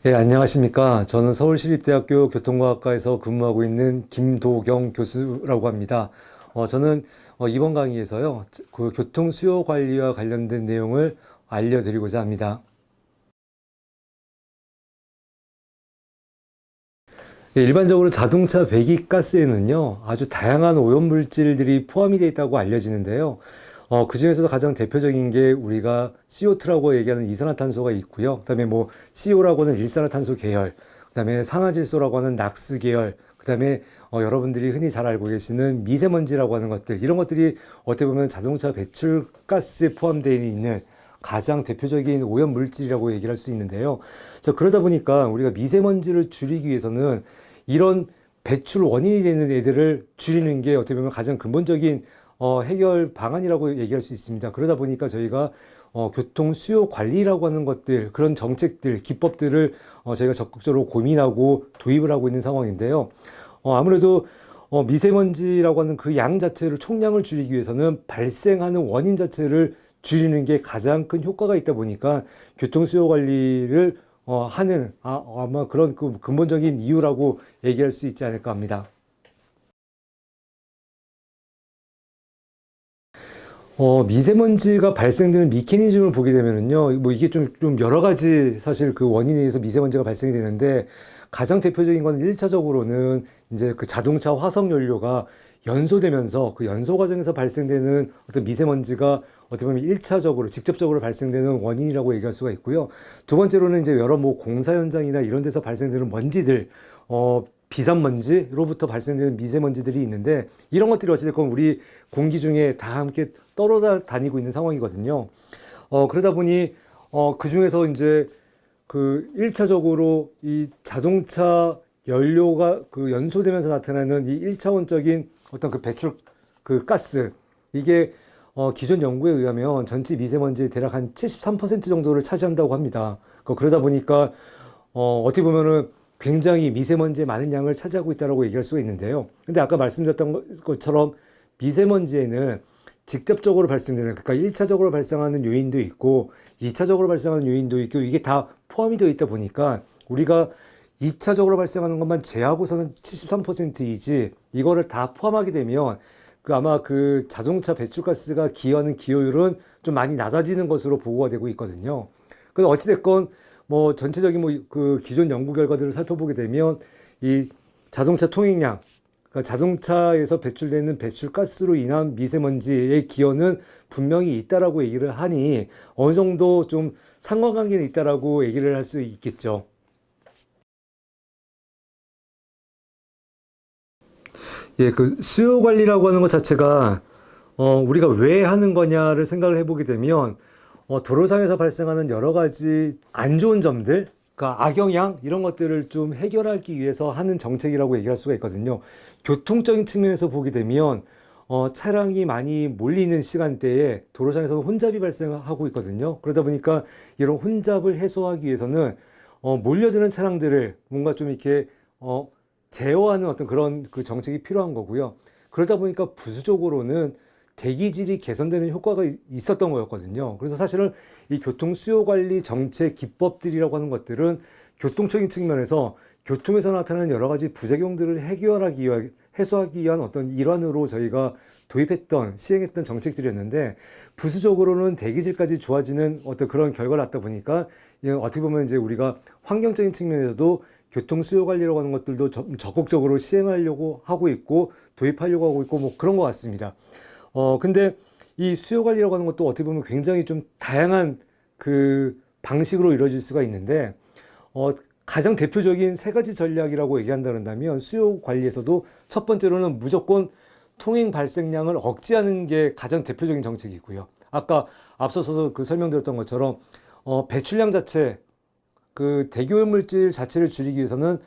예, 안녕하십니까. 저는 서울시립대학교 교통과학과에서 근무하고 있는 김도경 교수라고 합니다. 저는 이번 강의에서요, 그 교통 수요 관리와 관련된 내용을 알려드리고자 합니다. 예, 일반적으로 자동차 배기가스에는요, 아주 다양한 오염물질들이 포함이 되어 있다고 알려지는데요. 그 중에서도 가장 대표적인 게 우리가 CO2라고 얘기하는 이산화탄소가 있고요. 그다음에 뭐 CO라고 하는 일산화탄소 계열, 그다음에 산화질소라고 하는 낙스 계열, 그다음에 여러분들이 흔히 잘 알고 계시는 미세먼지라고 하는 것들, 이런 것들이 어떻게 보면 자동차 배출가스에 포함되어 있는 가장 대표적인 오염 물질이라고 얘기를 할 수 있는데요. 그러다 보니까 우리가 미세먼지를 줄이기 위해서는 이런 배출 원인이 되는 애들을 줄이는 게 어떻게 보면 가장 근본적인 해결 방안이라고 얘기할 수 있습니다. 그러다 보니까 저희가 교통 수요 관리라고 하는 것들, 그런 정책들, 기법들을 저희가 적극적으로 고민하고 도입을 하고 있는 상황인데요. 아무래도 미세먼지라고 하는 그 양 자체를 총량을 줄이기 위해서는 발생하는 원인 자체를 줄이는 게 가장 큰 효과가 있다 보니까 교통 수요 관리를 하는 아마 그런 그 근본적인 이유라고 얘기할 수 있지 않을까 합니다. 미세먼지가 발생되는 메커니즘을 보게 되면은요, 뭐 이게 좀 여러 가지 사실 그 원인에 의해서 미세먼지가 발생이 되는데 가장 대표적인 건 1차적으로는 이제 그 자동차 화석 연료가 연소되면서 그 연소 과정에서 발생되는 어떤 미세먼지가 어떻게 보면 1차적으로 직접적으로 발생되는 원인이라고 얘기할 수가 있고요. 두 번째로는 이제 여러 뭐 공사 현장이나 이런 데서 발생되는 먼지들, 비산먼지로부터 발생되는 미세먼지들이 있는데 이런 것들이 어찌됐건 우리 공기 중에 다 함께 떨어다니고 있는 상황이거든요. 그러다 보니 그 중에서 이제 그 1차적으로 이 자동차 연료가 그 연소되면서 나타나는 이 1차원적인 어떤 그 배출 그 가스, 이게 기존 연구에 의하면 전체 미세먼지의 대략 한 73% 정도를 차지한다고 합니다. 그러다 보니까 어떻게 보면은 굉장히 미세먼지의 많은 양을 차지하고 있다고 얘기할 수가 있는데요. 근데 아까 말씀드렸던 것처럼 미세먼지에는 직접적으로 발생되는, 그러니까 1차적으로 발생하는 요인도 있고 2차적으로 발생하는 요인도 있고 이게 다 포함이 되어 있다 보니까 우리가 2차적으로 발생하는 것만 제하고서는 73%이지 이거를 다 포함하게 되면 그 아마 그 자동차 배출가스가 기여하는 기여율은 좀 많이 낮아지는 것으로 보고가 되고 있거든요. 그래서 어찌됐건 뭐 전체적인 뭐 그 기존 연구 결과들을 살펴보게 되면 이 자동차 통행량, 그러니까 자동차에서 배출되는 배출가스로 인한 미세먼지의 기여는 분명히 있다라고 얘기를 하니 어느 정도 좀 상관관계는 있다라고 얘기를 할 수 있겠죠. 예, 그 수요 관리라고 하는 것 자체가 우리가 왜 하는 거냐를 생각을 해보게 되면 도로상에서 발생하는 여러 가지 안 좋은 점들, 그러니까 악영향 이런 것들을 좀 해결하기 위해서 하는 정책이라고 얘기할 수가 있거든요. 교통적인 측면에서 보게 되면 차량이 많이 몰리는 시간대에 도로상에서는 혼잡이 발생하고 있거든요. 그러다 보니까 이런 혼잡을 해소하기 위해서는 몰려드는 차량들을 뭔가 좀 이렇게 제어하는 어떤 그런 그 정책이 필요한 거고요. 그러다 보니까 부수적으로는 대기질이 개선되는 효과가 있었던 거였거든요. 그래서 사실은 이 교통 수요 관리 정책 기법들이라고 하는 것들은 교통적인 측면에서 교통에서 나타나는 여러 가지 부작용들을 해결하기 위한, 해소하기 위한 어떤 일환으로 저희가 도입했던, 시행했던 정책들이었는데, 부수적으로는 대기질까지 좋아지는 어떤 그런 결과를 낳다 보니까, 어떻게 보면 이제 우리가 환경적인 측면에서도 교통 수요 관리라고 하는 것들도 적극적으로 시행하려고 하고 있고, 도입하려고 하고 있고, 뭐 그런 것 같습니다. 근데 이 수요 관리라고 하는 것도 어떻게 보면 굉장히 좀 다양한 그 방식으로 이루어질 수가 있는데, 어, 가장 대표적인 세 가지 전략이라고 얘기한다면 수요 관리에서도 첫 번째로는 무조건 통행 발생량을 억제하는 게 가장 대표적인 정책이고요. 아까 앞서서 그 설명드렸던 것처럼 배출량 자체, 그 대기오염물질 자체를 줄이기 위해서는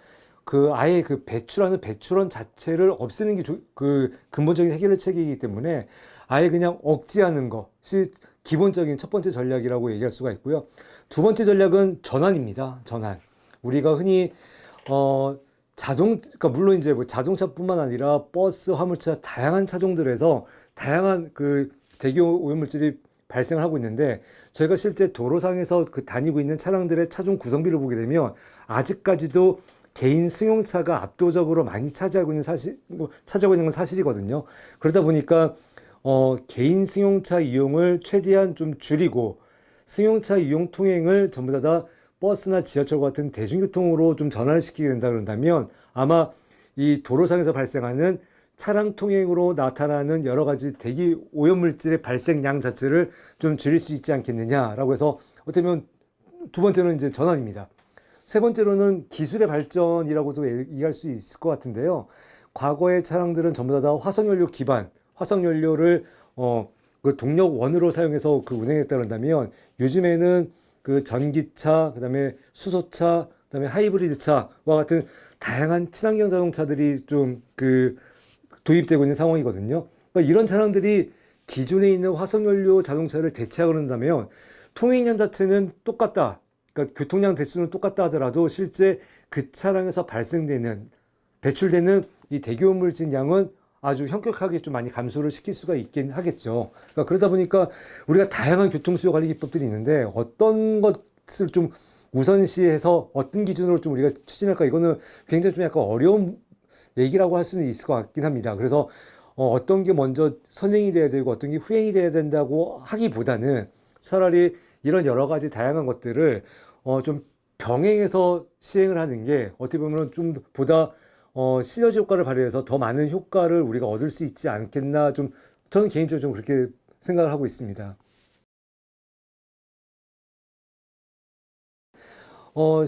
그 아예 그 배출하는 배출원 자체를 없애는 게 그 근본적인 해결책이기 때문에 아예 그냥 억제하는 것이 기본적인 첫 번째 전략이라고 얘기할 수가 있고요. 두 번째 전략은 전환입니다. 전환. 우리가 흔히 그러니까 물론 이제 뭐 자동차뿐만 아니라 버스, 화물차 다양한 차종들에서 다양한 그 대기 오염물질이 발생을 하고 있는데 저희가 실제 도로상에서 그 다니고 있는 차량들의 차종 구성비를 보게 되면 아직까지도 개인 승용차가 압도적으로 많이 차지하고 있는 건 사실이거든요. 그러다 보니까 개인 승용차 이용을 최대한 좀 줄이고 승용차 이용 통행을 전부 다 버스나 지하철 같은 대중교통으로 좀 전환을 시키게 된다 그런다면 아마 이 도로상에서 발생하는 차량 통행으로 나타나는 여러 가지 대기 오염물질의 발생량 자체를 좀 줄일 수 있지 않겠느냐라고 해서 어떻게 보면 두 번째는 이제 전환입니다. 세 번째로는 기술의 발전이라고도 얘기할 수 있을 것 같은데요. 과거의 차량들은 전부 다 화석연료 기반, 화석연료를 그 동력원으로 사용해서 그 운행했다 그런다면 요즘에는 그 전기차, 그다음에 수소차, 그다음에 하이브리드 차와 같은 다양한 친환경 자동차들이 좀 그 도입되고 있는 상황이거든요. 그러니까 이런 차량들이 기존에 있는 화석연료 자동차를 대체하고 그런다면 통행량 자체는 똑같다. 그러니까 교통량 대수는 똑같다 하더라도 실제 그 차량에서 배출되는 이 대기오염물질 양은 아주 현격하게 좀 많이 감소를 시킬 수가 있긴 하겠죠. 그러니까 그러다 보니까 우리가 다양한 교통수요 관리 기법들이 있는데 어떤 것을 좀 우선시해서 어떤 기준으로 좀 우리가 추진할까 이거는 굉장히 좀 약간 어려운 얘기라고 할 수는 있을 것 같긴 합니다. 그래서 어떤 게 먼저 선행이 돼야 되고 어떤 게 후행이 돼야 된다고 하기보다는 차라리 이런 여러 가지 다양한 것들을 좀 병행해서 시행을 하는 게 어떻게 보면 좀 보다 시너지 효과를 발휘해서 더 많은 효과를 우리가 얻을 수 있지 않겠나 좀 저는 개인적으로 좀 그렇게 생각을 하고 있습니다.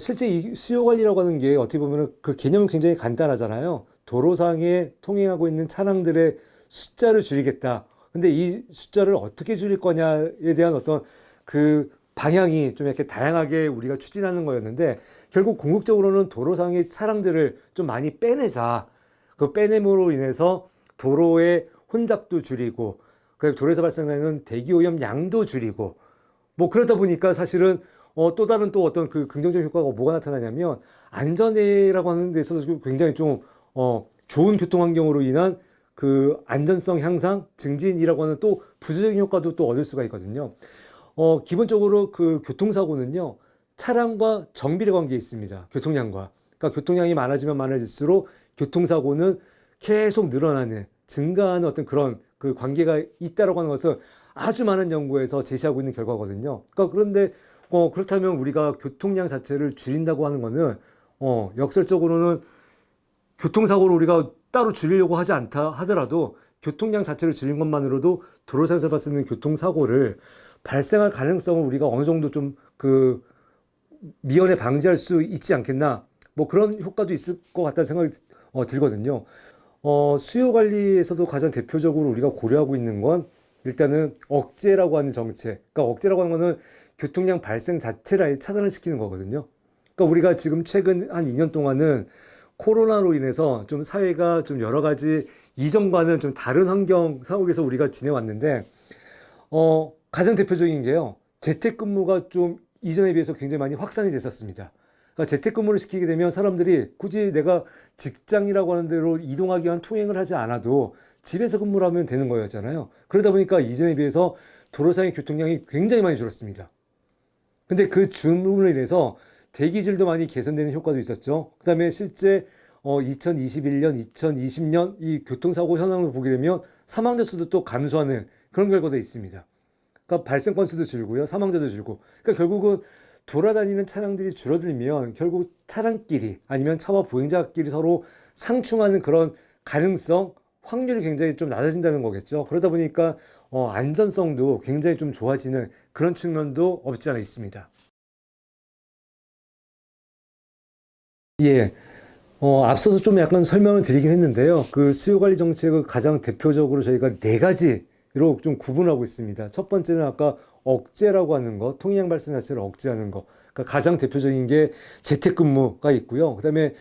실제 이 수요 관리라고 하는 게 어떻게 보면 그 개념은 굉장히 간단하잖아요. 도로상에 통행하고 있는 차량들의 숫자를 줄이겠다. 근데 이 숫자를 어떻게 줄일 거냐에 대한 어떤 그 방향이 좀 이렇게 다양하게 우리가 추진하는 거였는데 결국 궁극적으로는 도로상의 차량들을 좀 많이 빼내자. 그 빼냄으로 인해서 도로의 혼잡도 줄이고 그리고 도로에서 발생하는 대기오염 양도 줄이고 뭐 그러다 보니까 사실은 또 다른 또 어떤 그 긍정적 효과가 뭐가 나타나냐면 안전이라고 하는 데 있어서 굉장히 좀 좋은 교통 환경으로 인한 그 안전성 향상, 증진이라고 하는 또 부수적인 효과도 또 얻을 수가 있거든요. 기본적으로 그 교통사고는요, 차량과 정비례 관계에 있습니다. 교통량과. 그러니까 교통량이 많아지면 많아질수록 교통사고는 계속 늘어나는, 증가하는 어떤 그런 그 관계가 있다라고 하는 것을 아주 많은 연구에서 제시하고 있는 결과거든요. 그러니까 그런데 그렇다면 우리가 교통량 자체를 줄인다고 하는 거는 역설적으로는 교통사고를 우리가 따로 줄이려고 하지 않다 하더라도 교통량 자체를 줄인 것만으로도 도로상에서 발생하는 교통사고를 발생할 가능성을 우리가 어느 정도 좀 그 미연에 방지할 수 있지 않겠나 뭐 그런 효과도 있을 것 같다는 생각이 들거든요. 수요 관리에서도 가장 대표적으로 우리가 고려하고 있는 건 일단은 억제라고 하는 정책. 그러니까 억제라고 하는 거는 교통량 발생 자체를 아예 차단을 시키는 거거든요. 그러니까 우리가 지금 최근 한 2년 동안은 코로나로 인해서 좀 사회가 좀 여러 가지 이전과는 좀 다른 환경 속에서 우리가 지내왔는데, 가장 대표적인 게요. 재택근무가 좀 이전에 비해서 굉장히 많이 확산이 됐었습니다. 그러니까 재택근무를 시키게 되면 사람들이 굳이 내가 직장이라고 하는 데로 이동하기 위한 통행을 하지 않아도 집에서 근무를 하면 되는 거였잖아요. 그러다 보니까 이전에 비해서 도로상의 교통량이 굉장히 많이 줄었습니다. 근데 그 줄음으로 인해서 대기질도 많이 개선되는 효과도 있었죠. 그 다음에 실제 2021년, 2020년 이 교통사고 현황을 보게 되면 사망자 수도 또 감소하는 그런 결과도 있습니다. 그러니까 발생 건수도 줄고요, 사망자도 줄고. 그러니까 결국은 돌아다니는 차량들이 줄어들면 결국 차량끼리 아니면 차와 보행자끼리 서로 상충하는 그런 가능성, 확률이 굉장히 좀 낮아진다는 거겠죠. 그러다 보니까 안전성도 굉장히 좀 좋아지는 그런 측면도 없지 않아 있습니다. 예. 앞서서 좀 약간 설명을 드리긴 했는데요. 그 수요 관리 정책을 가장 대표적으로 저희가 네 가지로 좀 구분하고 있습니다. 첫 번째는 아까 억제라고 하는 거, 통행량 발생 자체를 억제하는 거. 그러니까 가장 대표적인 게 재택근무가 있고요. 그다음에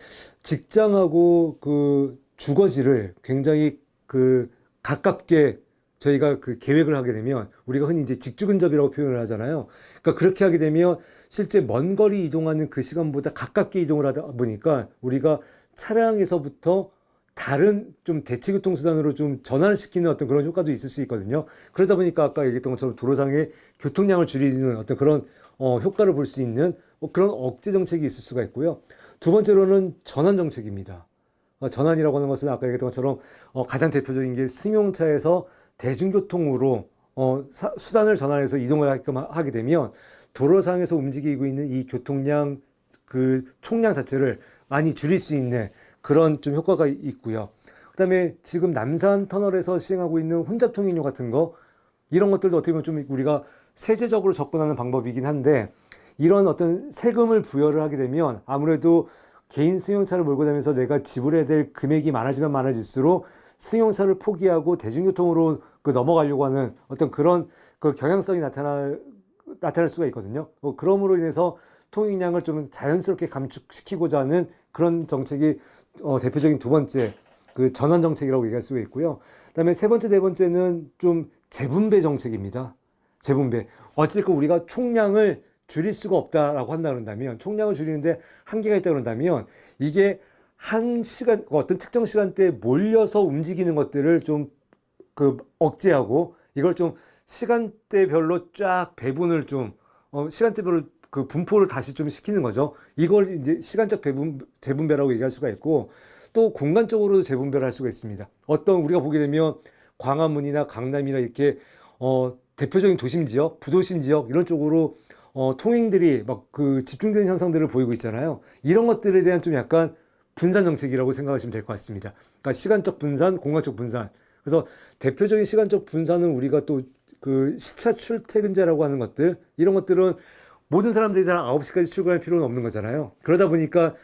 직장하고 그 주거지를 굉장히 그 가깝게 저희가 그 계획을 하게 되면 우리가 흔히 이제 직주 근접이라고 표현을 하잖아요. 그러니까 그렇게 하게 되면 실제 먼 거리 이동하는 그 시간보다 가깝게 이동을 하다 보니까 우리가 차량에서부터 다른 좀 대체교통수단으로 좀 전환을 시키는 어떤 그런 효과도 있을 수 있거든요. 그러다 보니까 아까 얘기했던 것처럼 도로상의 교통량을 줄이는 어떤 그런 효과를 볼 수 있는 뭐 그런 억제 정책이 있을 수가 있고요. 두 번째로는 전환 정책입니다. 전환이라고 하는 것은 아까 얘기했던 것처럼 가장 대표적인 게 승용차에서 대중교통으로 수단을 전환해서 이동을 하게끔 하게 되면 도로상에서 움직이고 있는 이 교통량 그 총량 자체를 많이 줄일 수 있는 그런 좀 효과가 있고요. 그다음에 지금 남산 터널에서 시행하고 있는 혼잡 통행료 같은 거 이런 것들도 어떻게 보면 좀 우리가 세제적으로 접근하는 방법이긴 한데 이런 어떤 세금을 부여를 하게 되면 아무래도 개인 승용차를 몰고 다니면서 내가 지불해야 될 금액이 많아지면 많아질수록 승용차를 포기하고 대중교통으로 넘어가려고 하는 어떤 그런 그 경향성이 나타날 수가 있거든요. 그러므로 인해서 통행량을 좀 자연스럽게 감축시키고자 하는 그런 정책이 대표적인 두 번째 그 전환 정책이라고 얘기할 수가 있고요. 그다음에 세 번째, 네 번째는 좀 재분배 정책입니다. 재분배. 어쨌든 우리가 총량을 줄일 수가 없다라고 한다 그런다면, 총량을 줄이는데 한계가 있다 그런다면, 이게 한 시간, 어떤 특정 시간대에 몰려서 움직이는 것들을 좀 그 억제하고, 이걸 좀 시간대별로 쫙 배분을 좀, 시간대별로 그 분포를 다시 좀 시키는 거죠. 이걸 이제 시간적 재분배라고 얘기할 수가 있고, 또 공간적으로도 재분배를 할 수가 있습니다. 어떤 우리가 보게 되면 광화문이나 강남이나 이렇게 대표적인 도심 지역, 부도심 지역 이런 쪽으로 통행들이 막 그 집중되는 현상들을 보이고 있잖아요. 이런 것들에 대한 좀 약간 분산 정책이라고 생각하시면 될 것 같습니다. 그러니까 시간적 분산, 공간적 분산. 그래서 대표적인 시간적 분산은 우리가 또 그 시차 출퇴근제라고 하는 것들, 이런 것들은 모든 사람들이 다 9시까지 출근할 필요는 없는 거잖아요. 그러다 보니까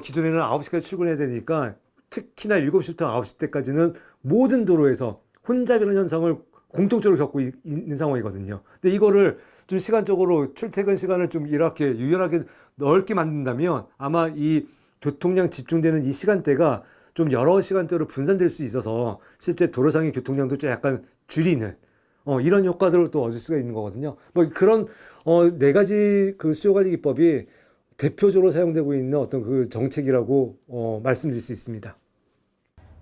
기존에는 9시까지 출근해야 되니까 특히나 7시부터 9시 때까지는 모든 도로에서 혼잡이라는 현상을 공통적으로 겪고 있는 상황이거든요. 근데 이거를 좀 시간적으로 출퇴근 시간을 좀 이렇게 유연하게 넓게 만든다면 아마 이 교통량 집중되는 이 시간대가 좀 여러 시간대로 분산될 수 있어서 실제 도로상의 교통량도 좀 약간 줄이는 이런 효과들을 또 얻을 수가 있는 거거든요. 뭐 그런 네 가지 그 수요관리 기법이 대표적으로 사용되고 있는 어떤 그 정책이라고 말씀드릴 수 있습니다.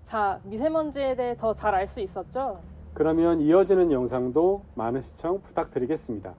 자, 미세먼지에 대해 더 잘 알 수 있었죠? 그러면 이어지는 영상도 많은 시청 부탁드리겠습니다.